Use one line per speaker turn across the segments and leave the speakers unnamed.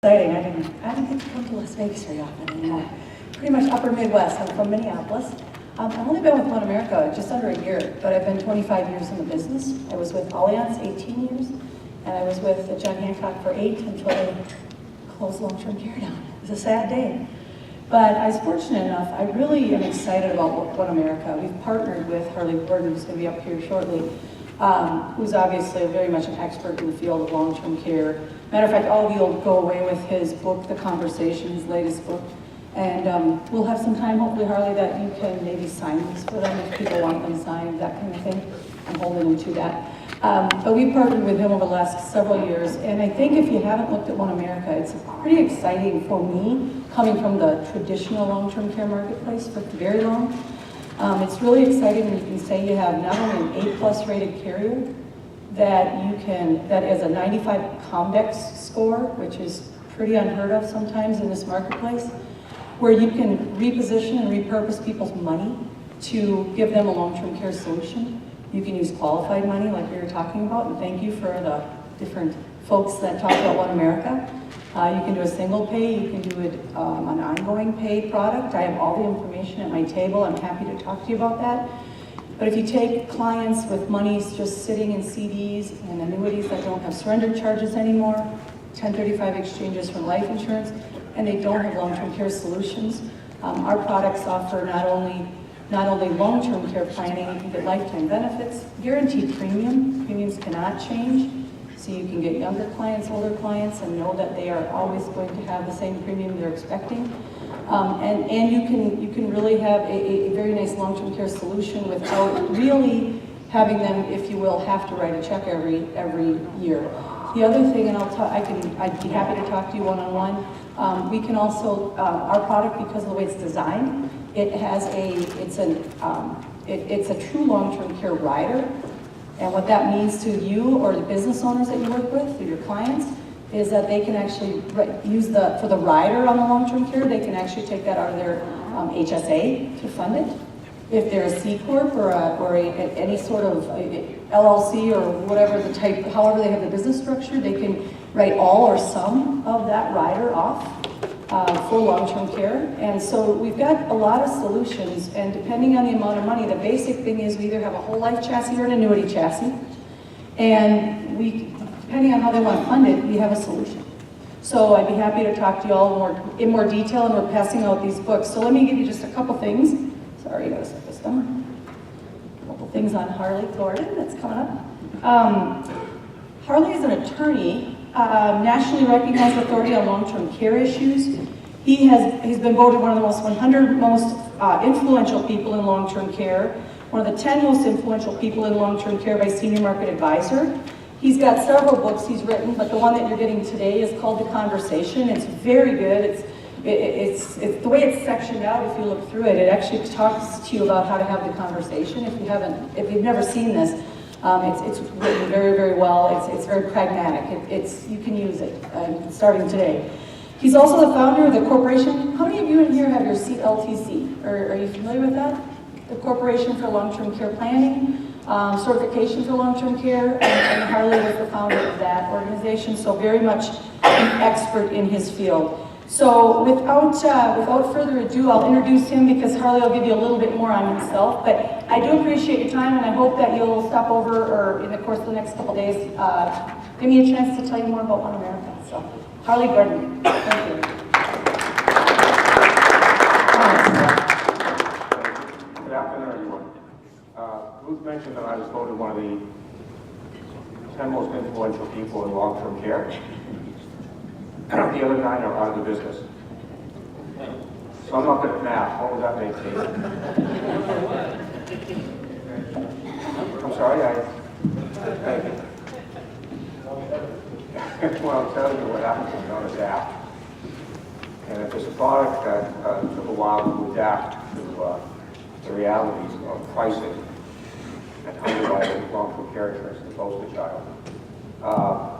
Exciting. I didn't get to come to Las Vegas very often. And, pretty much upper Midwest. I'm from Minneapolis. I've only been with One America just under a year, but I've been 25 years in the business. I was with Allianz 18 years, and I was with John Hancock for 8 until they closed long-term care down. It was a sad day. But I was fortunate enough, I really am excited about One America. We've partnered with Harley Gordon, who's going to be up here shortly, who's obviously very much an expert in the field of long-term care. Matter of fact, all of you will go away with his book, The Conversation, his latest book. And we'll have some time, hopefully, Harley, that you can maybe sign these for them if people want them signed, that kind of thing. I'm holding them to that. But we partnered with him over the last several years, and I think if you haven't looked at One America, it's pretty exciting for me, coming from the traditional long-term care marketplace for very long. It's really exciting when you can say you have not only an A+ rated carrier, that is a 95 Comdex score, which is pretty unheard of sometimes in this marketplace, where you can reposition and repurpose people's money to give them a long-term care solution. You can use qualified money like we were talking about, and thank you for the different folks that talk about One America. You can do a single pay, you can do an ongoing pay product. I have all the information at my table. I'm happy to talk to you about that. But if you take clients with monies just sitting in CDs and annuities that don't have surrender charges anymore, 1035 exchanges from life insurance, and they don't have long-term care solutions, our products offer not only long-term care planning, you can get lifetime benefits, guaranteed premiums cannot change, so you can get younger clients, older clients, and know that they are always going to have the same premium they're expecting. And you can really have a very nice long-term care solution without really having them, if you will, have to write a check every year. The other thing, and I'd be happy to talk to you one-on-one. We can also our product, because of the way it's designed, it's a true long-term care rider, and what that means to you or the business owners that you work with or your clients is that they can actually use for the rider on the long-term care, they can actually take that out of their HSA to fund it. If they're a C Corp or any sort of LLC or whatever the type, however they have the business structure, they can write all or some of that rider off for long-term care. And so we've got a lot of solutions, and depending on the amount of money, the basic thing is we either have a whole life chassis or an annuity chassis, and depending on how they want to fund it, we have a solution. So I'd be happy to talk to you all in more detail, and we're passing out these books. So let me give you just a couple things. Sorry, I gotta set this down. A couple things on Harley Gordon that's coming up. Harley is an attorney, nationally recognized authority on long-term care issues. He's been voted one of the 100 most influential people in long-term care, one of the 10 most influential people in long-term care by Senior Market Advisor. He's got several books he's written, but the one that you're getting today is called The Conversation. It's very good. It's the way it's sectioned out. If you look through it, it actually talks to you about how to have the conversation. If you've never seen this, it's written very, very well. It's very pragmatic. You can use it starting today. He's also the founder of the corporation. How many of you in here have your CLTC? Are you familiar with that? The Corporation for Long-Term Care Planning. Certification for long-term care, and Harley was the founder of that organization, so very much an expert in his field. So without further ado, I'll introduce him because Harley will give you a little bit more on himself, but I do appreciate your time, and I hope that you'll stop over or in the course of the next couple days, give me a chance to tell you more about One America. So, Harley Gordon, thank you.
Good afternoon, everyone. Ruth mentioned that I was voted one of the 10 most influential people in long-term care. The other 9 are out of the business. So I'm not good at math. What would that make me? I'm sorry, thank you. Well, I'll tell you what happens when you don't adapt. And if it's a product that took a while to adapt to the realities of pricing and underwriting long-term care insurance as opposed to child.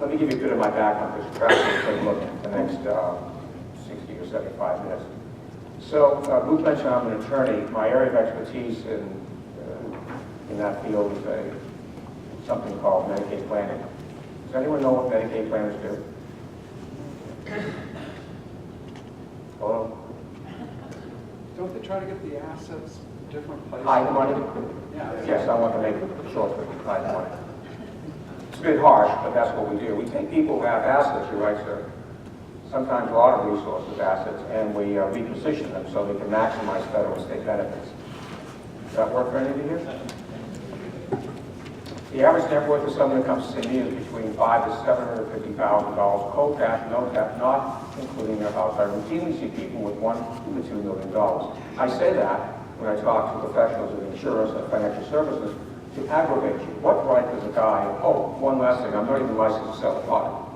Let me give you a bit of my background because perhaps we'll take a look at the next 60 or 75 minutes. So, Ruth mentioned I'm an attorney. My area of expertise in that field is something called Medicaid planning. Does anyone know what Medicaid planners do?
they try to get the assets different places?
Hide the money?
Yeah.
Yes, I want to make it short, but hide the money. It's a bit harsh, but that's what we do. We take people who have assets, you're right, sir, sometimes a lot of resources, assets, and we reposition them so they can maximize federal and state benefits. Does that work for any of you here? The average net worth of someone that comes to see me is between $500,000 to $750,000, cold cash, no cash, not including their house. I routinely see people with $1 to $2 million. I say that when I talk to professionals in insurance and financial services to aggravate you. What right does a guy, oh, one last thing, I'm not even licensed to sell a product.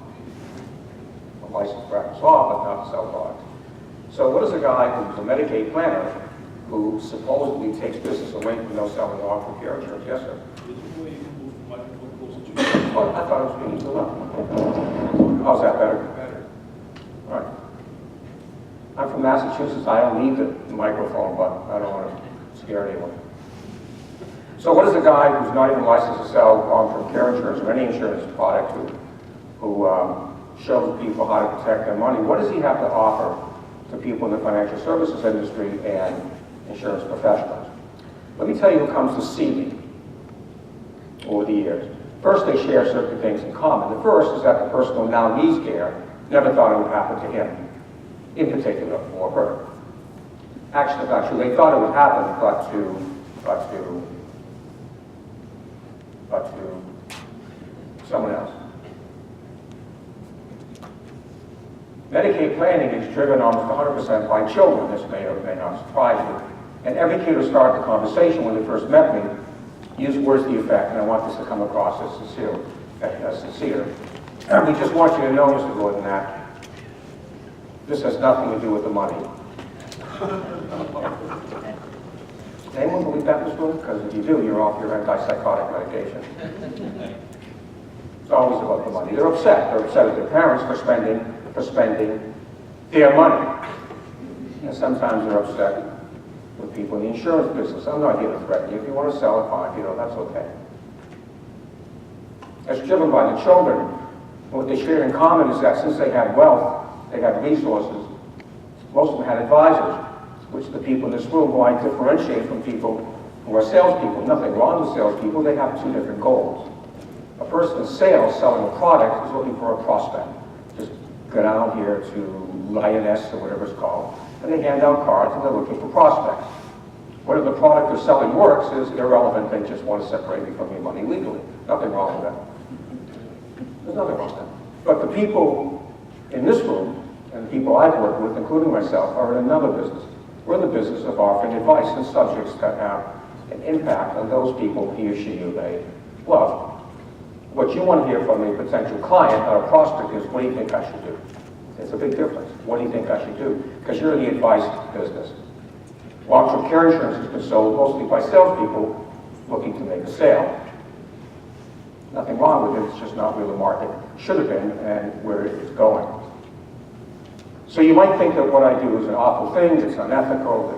I'm licensed to practice law, but not to sell product. So what is a guy who's a Medicaid planner who supposedly takes business away from those selling long-term care insurance? Yes, sir. Oh, I thought I was speaking too loud. How's that better?
Better.
All right. I'm from Massachusetts. I don't need the microphone, but I don't want to scare anyone. So what is a guy who's not even licensed to sell long-term care insurance or any insurance product who shows people how to protect their money? What does he have to offer to people in the financial services industry and insurance professionals? Let me tell you who comes to see me over the years. First, they share certain things in common. The first is that the person who now needs care never thought it would happen to him, in particular, or her. Actually, not true. They thought it would happen, but to someone else. Medicaid planning is driven almost 100% by children. This may or may not surprise you. And every kid who started the conversation when they first met me used words to the effect, and I want this to come across as sincere. We just want you to know, Mr. Gordon, that this has nothing to do with the money. Anyone believe that, Mr. Gordon? Because if you do, you're off your antipsychotic medication. It's always about the money. They're upset. They're upset at their parents for spending their money. And sometimes they're upset with people in the insurance business. I'm not here to threaten you. If you want to sell it, fine. If you don't, that's okay. It's driven by the children. What they share in common is that since they had wealth, they had resources, most of them had advisors, which the people in this room who I differentiate from people who are salespeople. Nothing wrong with salespeople. They have two different goals. A person in sales selling a product is looking for a prospect. Just go down here to Lioness or whatever it's called, and they hand out cards and they're looking for prospects. Whether the product they're selling works is irrelevant. They just want to separate me from your money legally. Nothing wrong with that. There's nothing wrong with that. But the people in this room and the people I've worked with, including myself, are in another business. We're in the business of offering advice on subjects that have an impact on those people he or she or they love. What you want to hear from a potential client or a prospect is, what do you think I should do? It's a big difference. What do you think I should do? Because you're in the advice business. Long-term care insurance has been sold mostly by salespeople looking to make a sale. Nothing wrong with it, it's just not where the market should have been and where it's going. So you might think that what I do is an awful thing, it's unethical,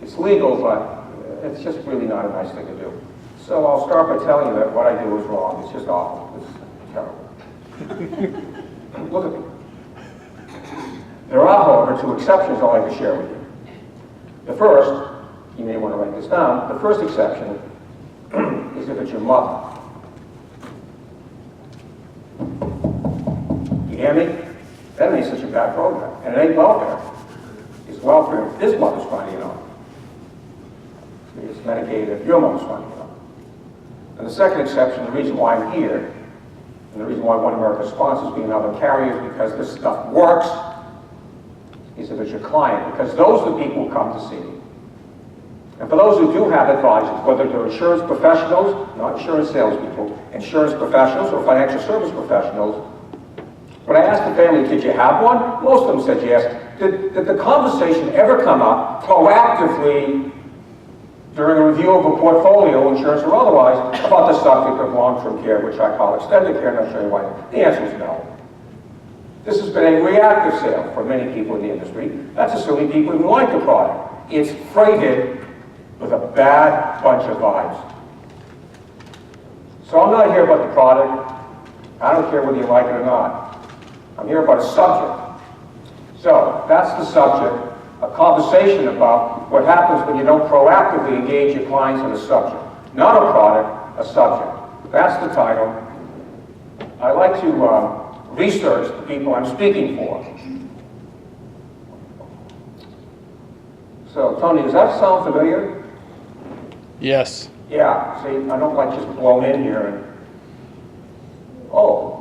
it's legal, but it's just really not a nice thing to do. So I'll start by telling you that what I do is wrong. It's just awful. It's terrible. Look at me. There are, however, two exceptions I'd like to share with you. The first, you may want to write this down, the first exception is if it's your mother. You hear me? That ain't such a bad program. And it ain't welfare. It's welfare if this mother's finding it on. It's Medicaid if your mother's finding it on. And the second exception, the reason why I'm here, and the reason why One America sponsors being another carrier is because this stuff works, is if it's your client, because those are the people who come to see me. And for those who do have advisors, whether they're insurance professionals, not insurance salespeople, insurance professionals or financial service professionals, when I asked the family, did you have one? Most of them said yes. Did the conversation ever come up proactively during a review of a portfolio, insurance or otherwise, about the subject of long-term care, which I call extended care, and I'll show you why. The answer is no. This has been a reactive sale for many people in the industry. That's assuming people even like the product. It's freighted with a bad bunch of vibes. So I'm not here about the product. I don't care whether you like it or not. I'm here about a subject. So that's the subject a conversation about what happens when you don't proactively engage your clients in a subject. Not a product, a subject. That's the title. I like to research the people I'm speaking for. So, Tony, does that sound familiar?
Yes.
Yeah, see, I don't like just blown in here and, oh,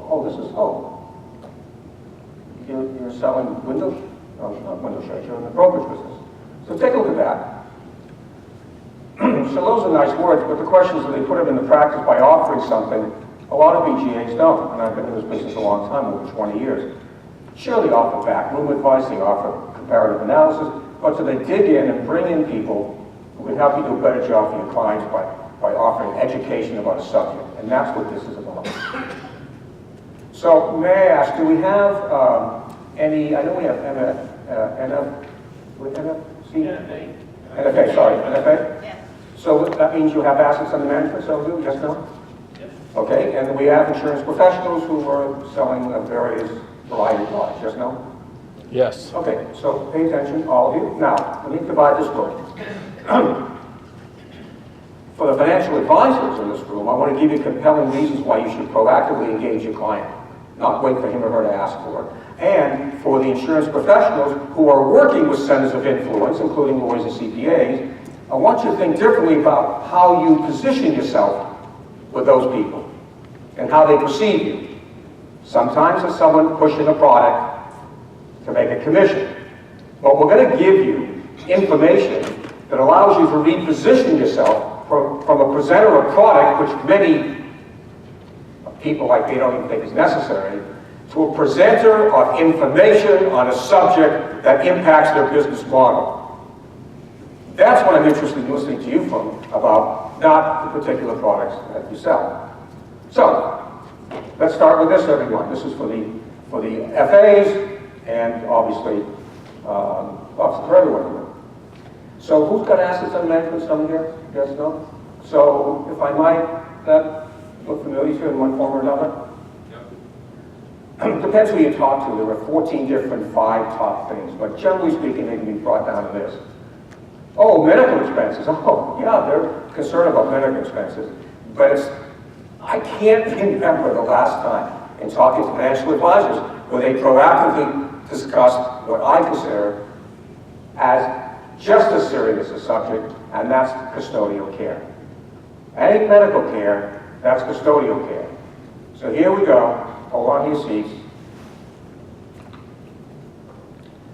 you're selling windows? No, not window shades, you're in the brokerage business. So take a look at that. So those are nice words, but the question is, do they put them into practice by offering something? A lot of BGAs don't, and I've been in this business a long time, over 20 years. Sure, they offer back room advice, they offer comparative analysis, but do they dig in and bring in people who can help you do a better job for your clients by offering education about a subject? And that's what this is about. So may I ask, do we have any, I know we have NFA, sorry, NFA?
Yes.
So that means you have assets under management, so do, yes, no?
Yes.
Okay, and we have insurance professionals who are selling a various variety of products, yes, no?
Yes.
Okay, so pay attention, all of you. Now, let me divide this room. For the financial advisors in this room, I want to give you compelling reasons why you should proactively engage your client, not wait for him or her to ask for it. And for the insurance professionals who are working with centers of influence, including lawyers and CPAs, I want you to think differently about how you position yourself with those people and how they perceive you. Sometimes it's someone pushing a product to make a commission. But we're going to give you information that allows you to reposition yourself from a presenter of product, which many people like me don't even think is necessary, to a presenter of information on a subject that impacts their business model. That's what I'm interested in listening to you from about, not the particular products that you sell. So, let's start with this, everyone. This is for the FAs and obviously for everyone. So who's got assets under management? Someone here? Yes, no? So if I might, that look familiar to you in one form or another? Yep. Depends who you talk to. There are 14 different 5 top things, but generally speaking, they can be brought down to this. Oh, medical expenses. Oh, yeah, they're concerned about medical expenses. But I can't remember the last time in talking to financial advisors where they proactively discussed what I consider as just as serious a subject, and that's custodial care. That ain't medical care, that's custodial care. So here we go, hold on to your seats.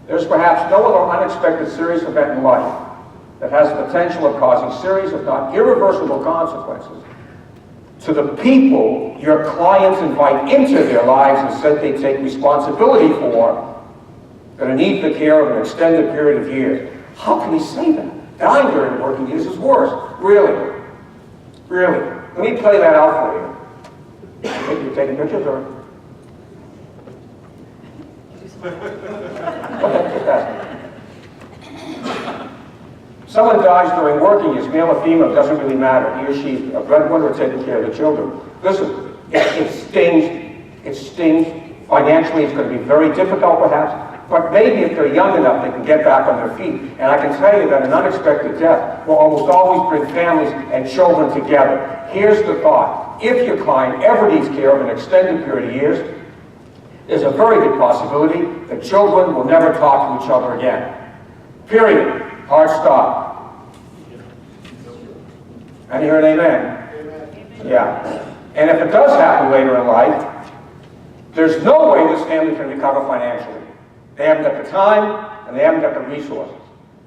There's perhaps no other unexpected serious event in life that has the potential of causing serious, if not irreversible consequences to the people your clients invite into their lives and said they take responsibility for, that are need the care of an extended period of years. How can he say that? Dying during working years is worse. Really? Really? Let me play that out for you. You taking pictures or? Okay, just asking. Someone dies during working years, male or female, doesn't really matter. He or she's a breadwinner or taking care of the children. Listen, it stings. It stings. Financially, it's going to be very difficult perhaps, but maybe if they're young enough, they can get back on their feet. And I can tell you that an unexpected death will almost always bring families and children together. Here's the thought. If your client ever needs care of an extended period of years, there's a very good possibility that children will never talk to each other again. Period. Hard stop. And hear an amen? Amen. Yeah. And if it does happen later in life, there's no way this family can recover financially. They haven't got the time, and they haven't got the resources.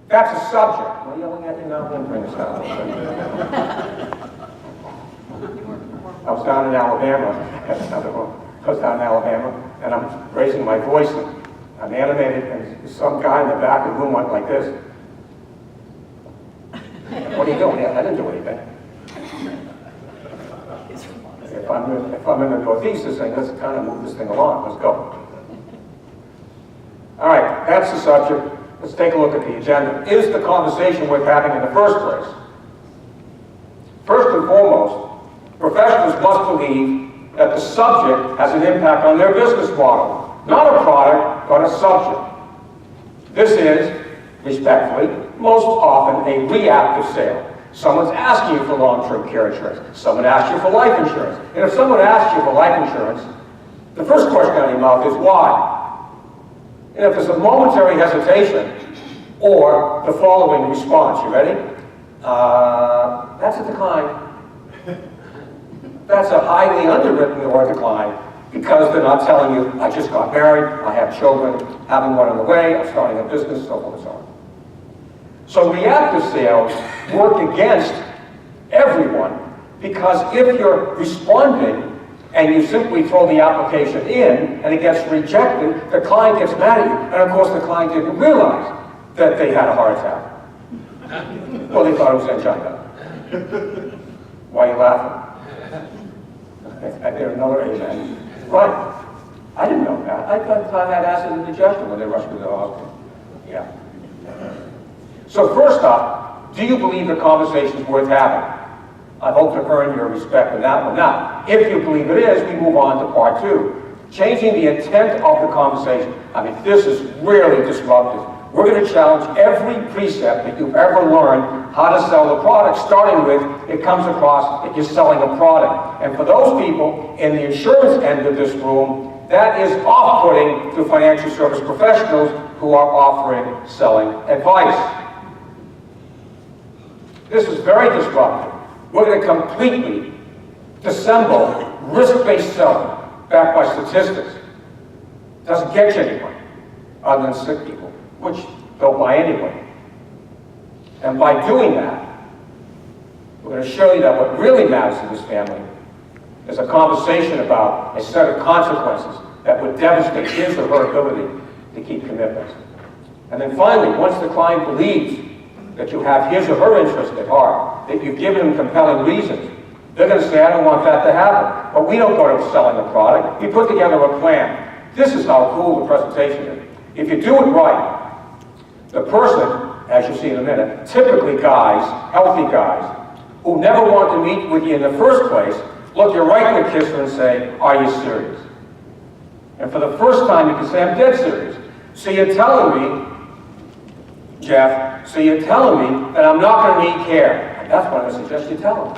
That's a subject. Am I yelling at you now? Let me bring this down. I was down in Alabama. I was down in Alabama, and I'm raising my voice, and I'm animated, and some guy in the back of the room went like this. What are you doing? Yeah, I didn't do anything. If I'm in the Northeast, this thing, let's kind of move this thing along. Let's go. All right, that's the subject. Let's take a look at the agenda. Is the conversation worth having in the first place? First and foremost, professionals must believe that the subject has an impact on their business model. Not a product, but a subject. This is respectfully, most often a reactive sale. Someone's asking you for long-term care insurance. Someone asks you for life insurance. And if someone asks you for life insurance, the first question out of your mouth is why? And if there's a momentary hesitation or the following response, you ready? That's a decline. That's a highly underwritten or decline because they're not telling you, I just got married, I have children, having one on the way, I'm starting a business, so forth and so on. So reactive sales work against everyone because if you're responding and you simply throw the application in and it gets rejected, the client gets mad at you. And of course the client didn't realize that they had a heart attack. Well, they thought it was angina. Why are you laughing? I hear another amen. Right. I didn't know that. I thought I had acid indigestion when they rushed me to the hospital. Yeah. So first up, do you believe the conversation is worth having? I hope to earn your respect in that one. Now, if you believe it is, we move on to part two. Changing the intent of the conversation. I mean, this is really disruptive. We're going to challenge every precept that you've ever learned how to sell the product, starting with, it comes across that you're selling a product. And for those people in the insurance end of this room, that is off-putting to financial service professionals who are offering selling advice. This is very disruptive. We're going to completely dissemble risk-based selling backed by statistics. Doesn't get you anywhere other than sick people, which don't buy anyway. And by doing that, we're going to show you that what really matters in this family is a conversation about a set of consequences that would devastate his or her ability to keep commitments. And then finally, once the client believes that you have his or her interest at heart, that you've given them compelling reasons, they're going to say, I don't want that to happen. But we don't go to selling a product. We put together a plan. This is how cool the presentation is. If you do it right, the person, as you'll see in a minute, typically guys, healthy guys, who never want to meet with you in the first place, look you right in the kisser and say, are you serious? And for the first time, you can say, I'm dead serious. So you're telling me, Jeff, so you're telling me that I'm not going to need care. And that's what I suggest you tell them.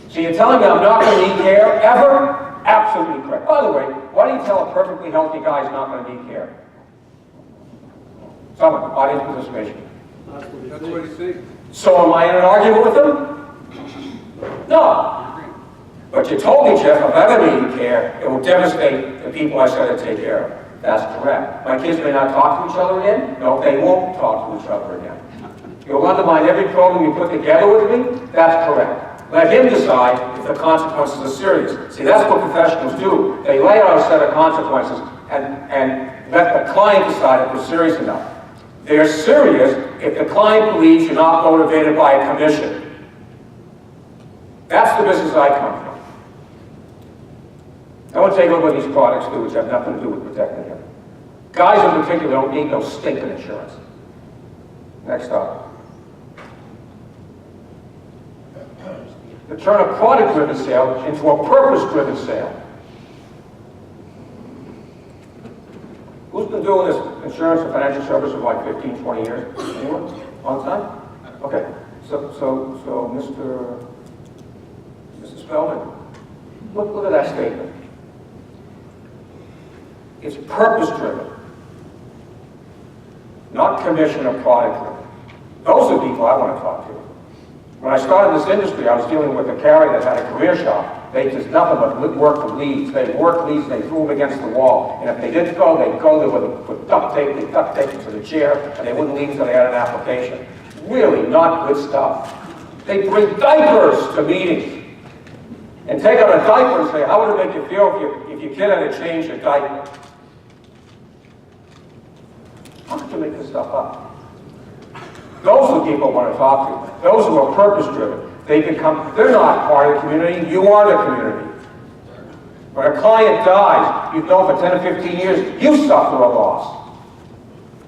So you're telling me I'm not going to need care ever? Absolutely correct. By the way, why do you tell a perfectly healthy guy he's not going to need care? Someone, audience participation.
That's what he thinks.
So am I in an argument with him? No. But you told me, Jeff, if I ever need care, it will devastate the people I said I'd take care of. That's correct. My kids may not talk to each other again. No, they won't talk to each other again. You'll undermine every program you put together with me. That's correct. Let him decide if the consequences are serious. See, that's what professionals do. They lay out a set of consequences and let the client decide if they're serious enough. They're serious if the client believes you're not motivated by a commission. That's the business I come from. I want to take a look at what these products do, which have nothing to do with protecting him. Guys in particular don't need no stinking insurance. Next up. To turn a product-driven sale into a purpose-driven sale. Who's been doing this insurance and financial service for like 15, 20 years? Anyone? Long time? Okay. So Mr. Spellman, look at that statement. It's purpose-driven, not commission or product-driven. Those are the people I want to talk to. When I started this industry, I was dealing with a carrier that had a career shop. They did nothing but work with leads. They worked leads, they threw them against the wall. And if they didn't go, they'd go there with duct tape, they'd duct tape them to the chair, and they wouldn't leave until they had an application. Really not good stuff. They bring diapers to meetings. And take out a diaper and say, how would it make you feel if your kid had to change your diaper? How could you make this stuff up? Those are the people I want to talk to. Those who are purpose-driven. They're not part of the community, you are the community. When a client dies, you've known for 10 or 15 years, you suffer a loss.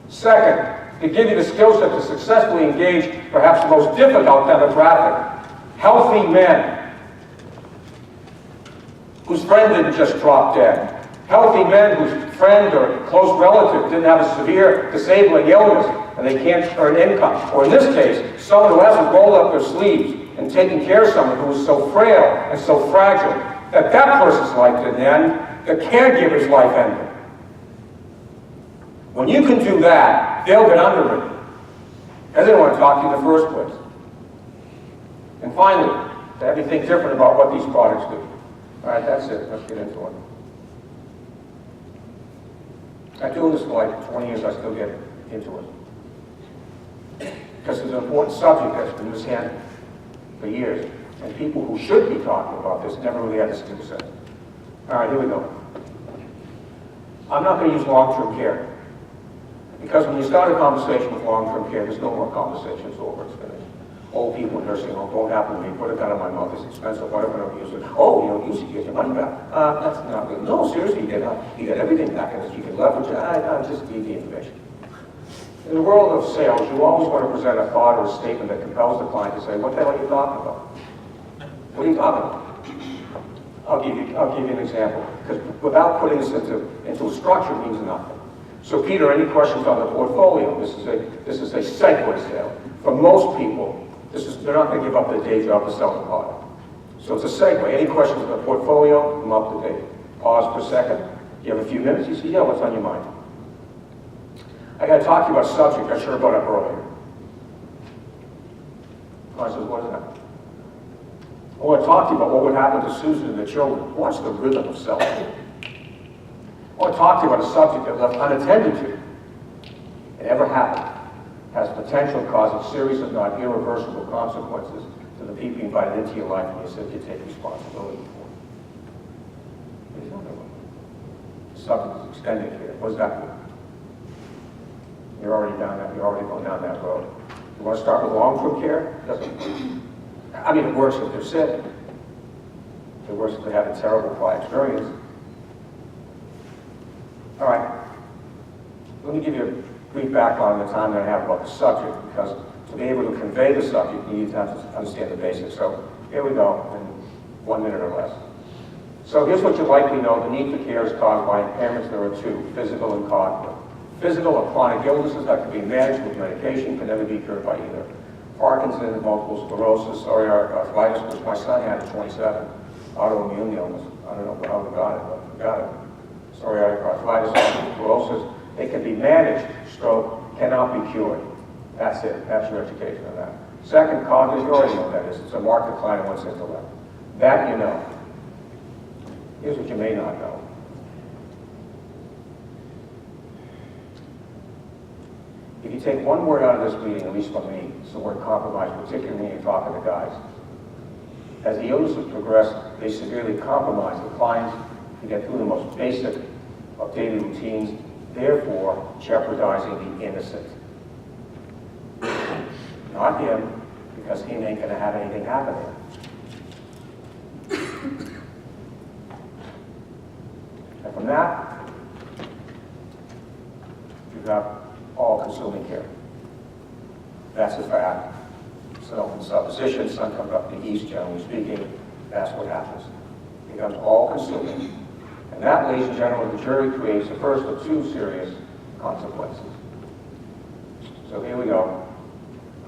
Second, to give you the skill set to successfully engage perhaps the most difficult demographic, healthy men whose friend didn't just drop dead. Healthy men whose friend or close relative didn't have a severe disabling illness and they can't earn income. Or in this case, someone who hasn't rolled up their sleeves and taken care of someone who is so frail and so fragile that that person's life didn't end, the caregiver's life ended. When you can do that, they'll get underwritten. Because they don't want to talk to you in the first place. And finally, to have you think different about what these products do. All right, that's it. Let's get into it. I've been doing this for like 20 years. I still get into it. Because it's an important subject that's been mishandled for years. And people who should be talking about this never really had this skill set. All right, here we go. I'm not going to use long-term care. Because when you start a conversation with long-term care, there's no more conversation. It's over. It's finished. Old people in nursing homes won't happen to me. Put a gun in my mouth. It's expensive. Whatever. I don't use it. Oh, you don't use it. You get your money back. That's not good. No, seriously, you get everything back in it. You can leverage it. I just need the information. In the world of sales, you always want to present a thought or a statement that compels the client to say, "What the hell are you talking about? What are you talking about?" I'll give you an example. Because without putting this into a structure means nothing. So Peter, any questions on the portfolio? This is a segue sale. For most people, they're not going to give up their day job to sell the product. So it's a segue. Any questions on the portfolio? I'm up to date. Pause for a second. You have a few minutes? You say, yeah, what's on your mind? I got to talk to you about a subject I sure brought up earlier. I says, what is that? I want to talk to you about what would happen to Susan and the children. What's the rhythm of selling? I want to talk to you about a subject that left unattended to, it ever happened, has potential to cause a series of not irreversible consequences to the people you invited into your life and you said you take responsibility for. What are you talking about? The subject is extended here. What does that mean? You're already going down that road. You want to start with long-term care? I mean, it works if they're sick. It works if they have a terrible prior experience. All right. Let me give you a brief background on the time that I have about the subject, because to be able to convey the subject, you need to understand the basics. So here we go, in 1 minute or less. So here's what you likely know. The need for care is caused by impairments. There are two, physical and cognitive. Physical or chronic illnesses that can be managed with medication can never be cured by either. Parkinson's, multiple sclerosis, psoriatic arthritis, which my son had at 27, autoimmune illness. I don't know how we got it, but we got it. Psoriatic arthritis, multiple sclerosis, they can be managed. Stroke cannot be cured. That's it. That's your education on that. Second, cognitive, you already know what that is. It's a marked decline in one's intellect. That you know. Here's what you may not know. If you take one word out of this meeting, at least from me, it's the word compromise, particularly when you're talking to guys. As the illnesses progress, they severely compromise the clients to get through the most basic of daily routines, therefore jeopardizing the innocent. Not him, because he ain't going to have anything happen to him. And from that, you've got all-consuming care. That's the fact. So in supposition, sun comes up in the east, generally speaking, that's what happens. It becomes all-consuming. And that, ladies and gentlemen, the jury creates the first of two serious consequences. So here we go.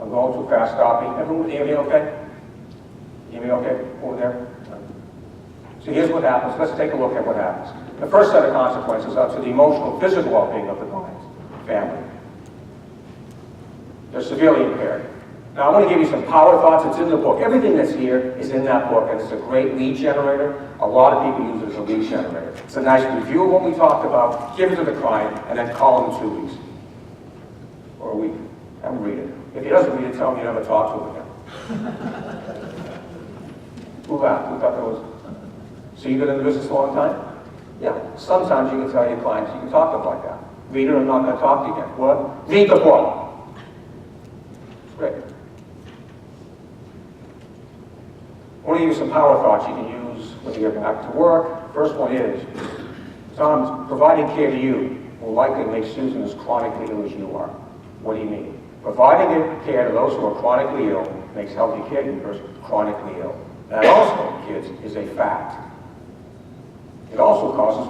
I'm going too fast stopping. Everyone hear me okay? Hear me okay over there? So here's what happens. Let's take a look at what happens. The first set of consequences are to the emotional, physical well-being of the client's family. They're severely impaired. Now, I want to give you some power thoughts. It's in the book. Everything that's here is in that book, and it's a great lead generator. A lot of people use it as a lead generator. It's a nice review of what we talked about, give it to the client, and then call him in 2 weeks. Or a week. Have him read it. If he doesn't read it, tell him you never talked to him again. Who laughed? Who thought that was? So you've been in the business a long time? Yeah. Sometimes you can tell your clients, you can talk to them like that. Read it, I'm not going to talk to you again. What? Read the book. It's great. I want to give you some power thoughts you can use when you get back to work. First one is, Tom, providing care to you will likely make Susan as chronically ill as you are. What do you mean? Providing care to those who are chronically ill makes healthy caregivers chronically ill. That also, kids, is a fact. It also causes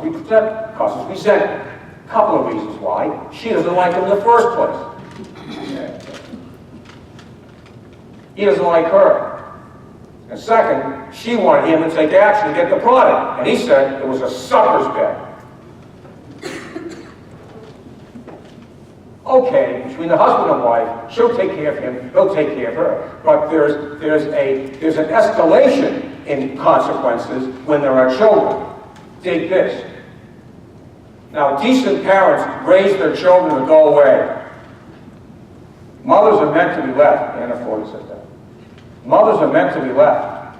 resentment. Couple of reasons why. She doesn't like him in the first place. Okay. He doesn't like her. And second, she wanted him to take action to get the product. And he said it was a sucker's bet. Okay, between the husband and wife, she'll take care of him, he'll take care of her. But there's an escalation in consequences when there are children. Dig this. Now, decent parents raise their children to go away. Mothers are meant to be left. Anna Ford said that. Mothers are meant to be left.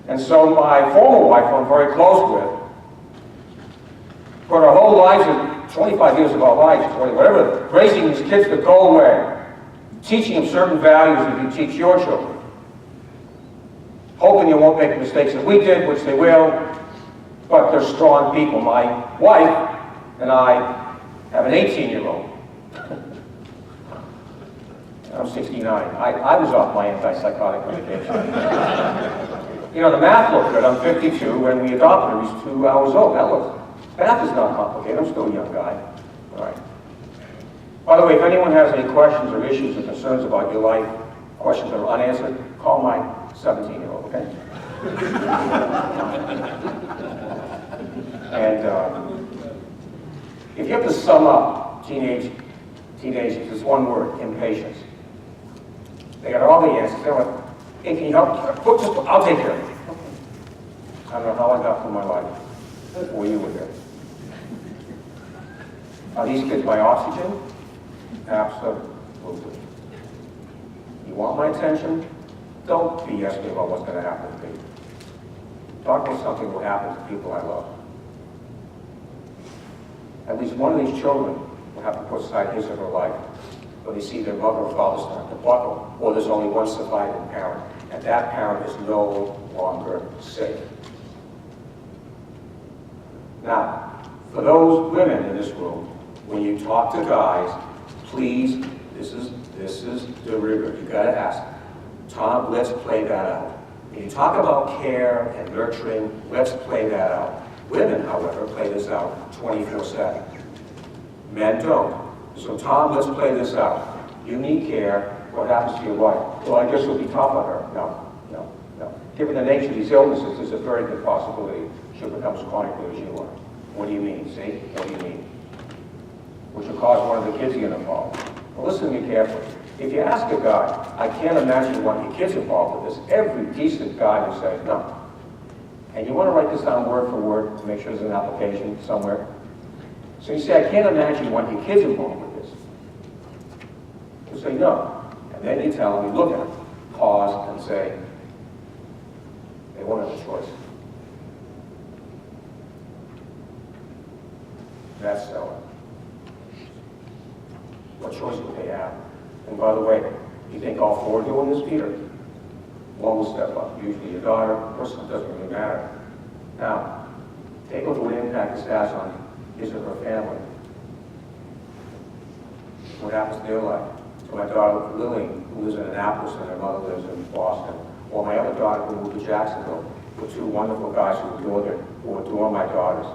And so my former wife, who I'm very close with, for her whole life, 25 years of our lives, 20, whatever, raising these kids to go away, teaching them certain values that you teach your children, hoping you won't make the mistakes that we did, which they will, but they're strong people. My wife and I have an 18-year-old. I'm 69. I was off my antipsychotic medication. You know, the math looked good. I'm 52. When we adopted her, he's 2 hours old. Math is not complicated. I'm still a young guy. All right. By the way, if anyone has any questions or issues or concerns about your life, questions that are unanswered, call my 17-year-old, okay? And if you have to sum up teenagers, it's one word: impatience. They got all the answers. They're like, hey, can you help? I'll take care of it. I don't know how I got through my life before you were there. Are these kids my oxygen? Absolutely. You want my attention? Don't BS me about what's going to happen to me. Talk me something will happen to people I love. At least one of these children will have to put aside his or her life when they see their mother or father start to buckle, or there's only one surviving parent, and that parent is no longer safe. Now, for those women in this room, when you talk to guys, please, this is the rigor. You gotta ask, Tom, let's play that out. When you talk about care and nurturing, let's play that out. Women, however, play this out 24/7. Men don't. So Tom, let's play this out. You need care. What happens to your wife? Well, I guess it'll be tough on her. No. Given the nature of these illnesses, there's a very good possibility she'll become as chronically as you are. What do you mean? See? What do you mean? Which will cause one of the kids to get involved. Well, listen to me carefully. If you ask a guy, I can't imagine wanting your kids involved with this, every decent guy will say no. And you want to write this down word for word to make sure there's an application somewhere. So you say, I can't imagine wanting your kids involved with this. You say no. And then you tell them, you look at them, pause, and say, they won't have a choice. That's selling. What choice would they have? And by the way, you think all four are doing this, Peter? One will step up. Usually your daughter, person, it doesn't really matter. Now, take a look at what impact this has on his or her family. What happens to their life? To my daughter, Lily, who lives in Annapolis, and her mother lives in Boston. Or my other daughter, who moved to Jacksonville, with two wonderful guys who adore my daughters.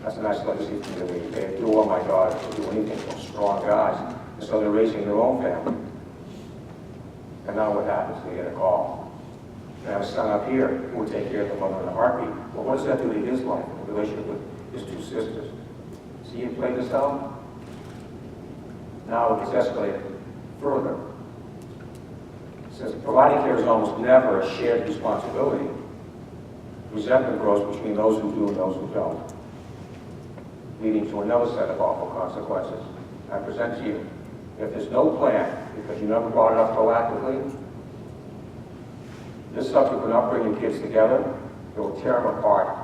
That's a nice legacy for me to leave. They adore my daughters. They do anything for strong guys. And so they're raising their own family. And now what happens? They get a call. And I have a son up here who would take care of the mother in a heartbeat. Well, what does that do to his life, the relationship with his two sisters? See, you play this out? Now it's escalated further. It says providing care is almost never a shared responsibility. Resentment grows between those who do and those who don't, leading to another set of awful consequences. I present to you, if there's no plan, because you never brought it up proactively, this subject will not bring your kids together. It will tear them apart,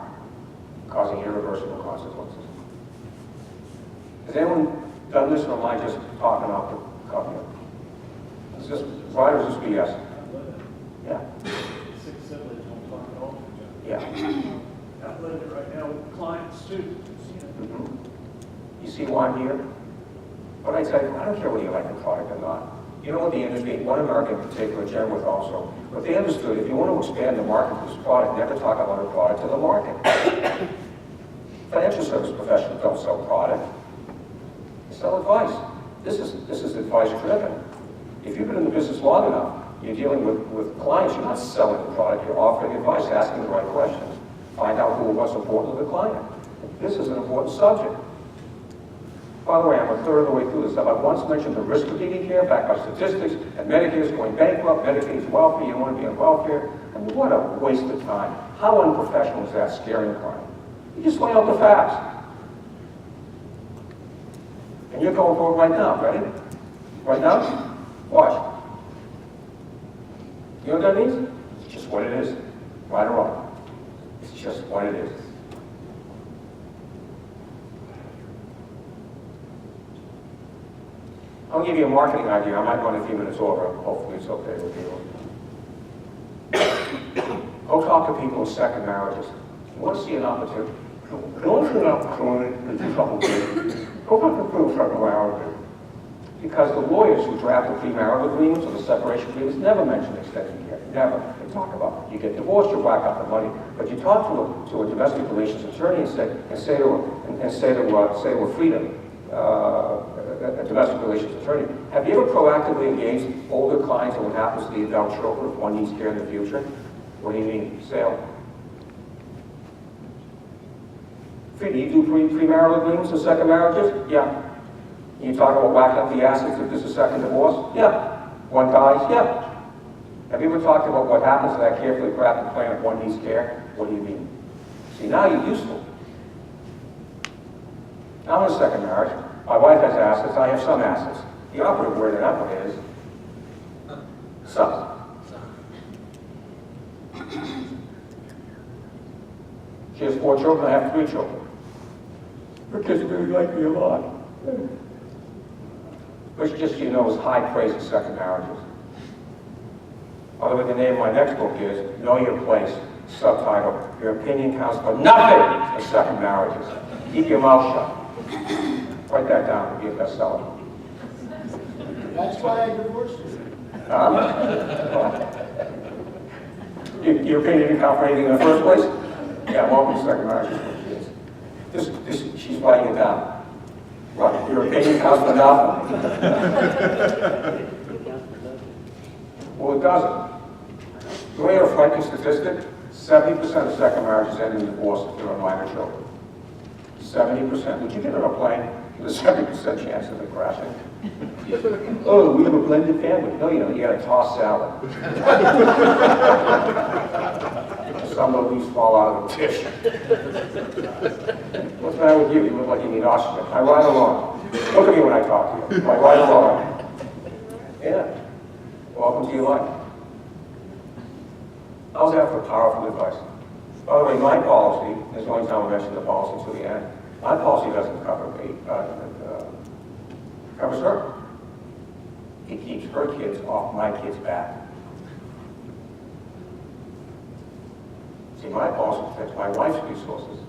causing irreversible consequences. Has anyone done this, or am I just talking off the cuff here? Is this right, or is this BS? Yeah.
6 siblings don't talk at all.
Yeah.
I'm living it right now with clients, students.
You see why I'm here? But I tell you, I don't care whether you like the product or not. You know what the industry, one American in particular, Jen with also, but they understood if you want to expand the market for this product, never talk about a product to the market. Financial service professionals don't sell product. They sell advice. This is advice driven. If you've been in the business long enough, you're dealing with clients, you're not selling the product, you're offering advice, asking the right questions. Find out what's important to the client. This is an important subject. By the way, I'm a third of the way through this stuff. I once mentioned the risk of needing care, backed by statistics, and Medicare is going bankrupt, Medicaid's welfare, you don't want to be on welfare. I mean, what a waste of time. How unprofessional is that scaring a client? You just lay out the facts. And you're going for it right now, ready? Right now? Watch. You know what that means? It's just what it is. Right or wrong. It's just what it is. I'll give you a marketing idea. I might run a few minutes over. Hopefully it's okay with you. Go talk to people in second marriages. You want to see an opportunity? You want to see an opportunity to do something good? Go talk to people in second marriages. Because the lawyers who draft the premarital agreements or the separation agreements never mention extended care. Never. They talk about you get divorced, you whack up the money. But you talk to a domestic relations attorney and say to a freedom, a domestic relations attorney, have you ever proactively engaged older clients on what happens to the adult children if one needs care in the future? What do you mean? Sale. Frida, you do premarital agreements and second marriages? Yeah. You talk about whacking up the assets if there's a second divorce? Yeah. One dies? Yeah. Have you ever talked about what happens to that carefully crafted plan if one needs care? What do you mean? See, now you're useful. I'm in a second marriage. My wife has assets. I have some assets. The operative word in that one is some. She has 4 children. I have 3 children. Her kids really like me a lot. Which, just so you know, is high praise in second marriages. By the way, the name of my next book is Know Your Place. Subtitle, Your Opinion Counts for Nothing in Second Marriages. Keep your mouth shut. Write that down to be a bestseller.
That's why I divorced you.
Your opinion didn't count for anything in the first place? Yeah, welcome to second marriage. She's writing it down. What? Your opinion counts for nothing? Well, it doesn't. You want to hear a frightening statistic? 70% of second marriages end in divorce if there are minor children. 70%. Would you get on a plane with a 70% chance of it crashing? Oh, we have a blended family. No, you don't. You got a tossed salad. Some of these fall out of the dish. What's the matter with you? You look like you need oxygen. I ride along. Look at me when I talk to you. I ride along. Yeah. Welcome to your life. How's that for powerful advice? By the way, my policy, this is the only time I mention the policy until the end, my policy doesn't cover me, covers her. It keeps her kids off my kids' back. See, my policy protects my wife's resources,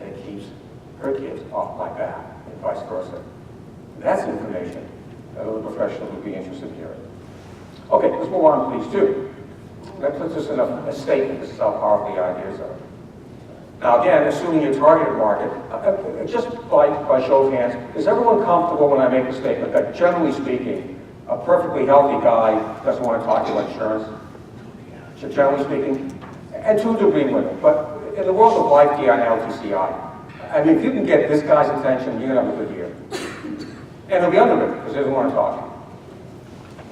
and it keeps her kids off my back, and vice versa. That's information that other professionals would be interested in hearing. Okay, let's move on to these two. That puts us in a statement. This is how powerful the ideas are. Now again, assuming your targeted market, just by show of hands, is everyone comfortable when I make a statement that generally speaking, a perfectly healthy guy doesn't want to talk to you about insurance? So generally speaking, and to a degree women, but in the world of life, DI and LTCI, I mean, if you can get this guy's attention, you're going to have a good year. And he'll be underwritten because he doesn't want to talk to you.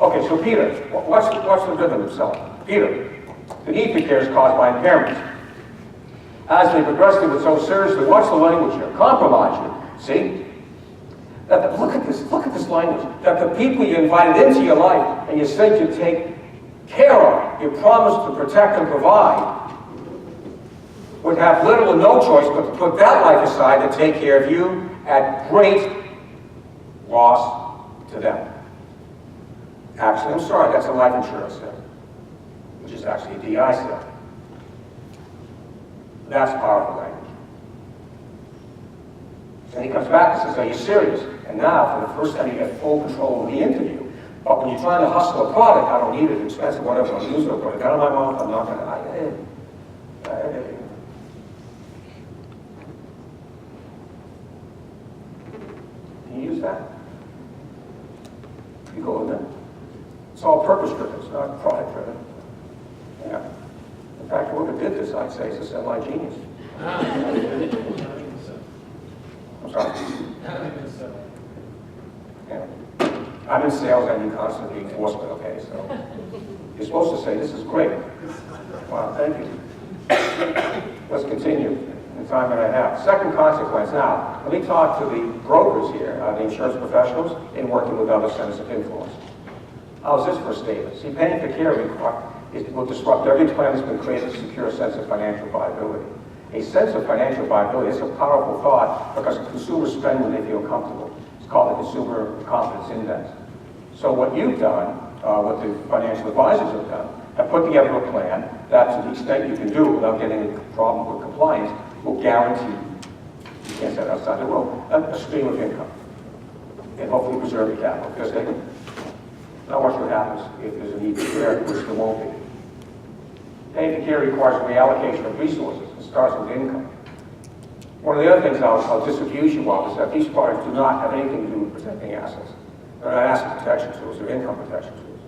Okay, so Peter, what's the rhythm of selling? Peter, the need for care is caused by impairments. As they progressively but so seriously, watch the language here, compromise you, see? Look at this language, that the people you invited into your life and you said you'd take care of, you promised to protect and provide, would have little or no choice but to put that life aside to take care of you at great loss to them. Actually, I'm sorry, that's a life insurance sale, which is actually a DI sale. That's powerful language. And he comes back and says, are you serious? And now, for the first time, you get full control of the interview. But when you're trying to hustle a product, I don't need it, it's expensive, whatever, I'm using it, put it down in my mouth, I'm not going to, use that. You go in there. It's all purpose driven, it's not product driven. Yeah. In fact, whoever did this, I'd say, is a semi-genius. I'm sorry? Yeah. I'm in sales, I need constant reinforcement, okay, so. You're supposed to say, this is great. Wow, thank you. Let's continue in the time that I have. Second consequence. Now, let me talk to the brokers here, the insurance professionals, in working with other centers of influence. How's this for a statement? See, paying for care will disrupt every plan that's been created to secure a sense of financial viability. A sense of financial viability is a powerful thought because consumers spend when they feel comfortable. It's called the Consumer Confidence Index. So what you've done, what the financial advisors have done, have put together a plan that, to the extent you can do it without getting a problem with compliance, will guarantee, you can't set it outside the room, a stream of income. And hopefully preserve the capital. Because they can, now watch what happens if there's a need for care, which there won't be. Paying for care requires reallocation of resources. It starts with income. One of the other things I'll disabuse you of is that these products do not have anything to do with protecting assets. They're not asset protection tools, they're income protection tools.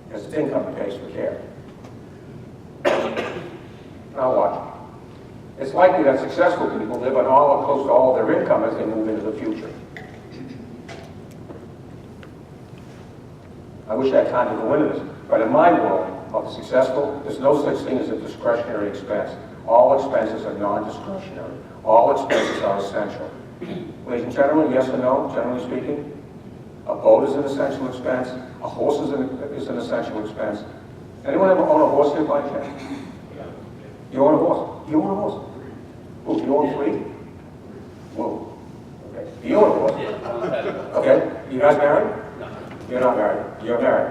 Because it's income that pays for care. Now watch. It's likely that successful people live on all or close to all of their income as they move into the future. I wish I had time to go into this, but in my world of the successful, there's no such thing as a discretionary expense. All expenses are non-discretionary. All expenses are essential. Ladies and gentlemen, yes or no, generally speaking? A boat is an essential expense. A horse is an essential expense. Anyone ever own a horse here by chance? You own a horse? You own a horse? Oh, you own 3? Whoa. Okay. You own a horse? Okay. You guys married? No. You're not married. You're married.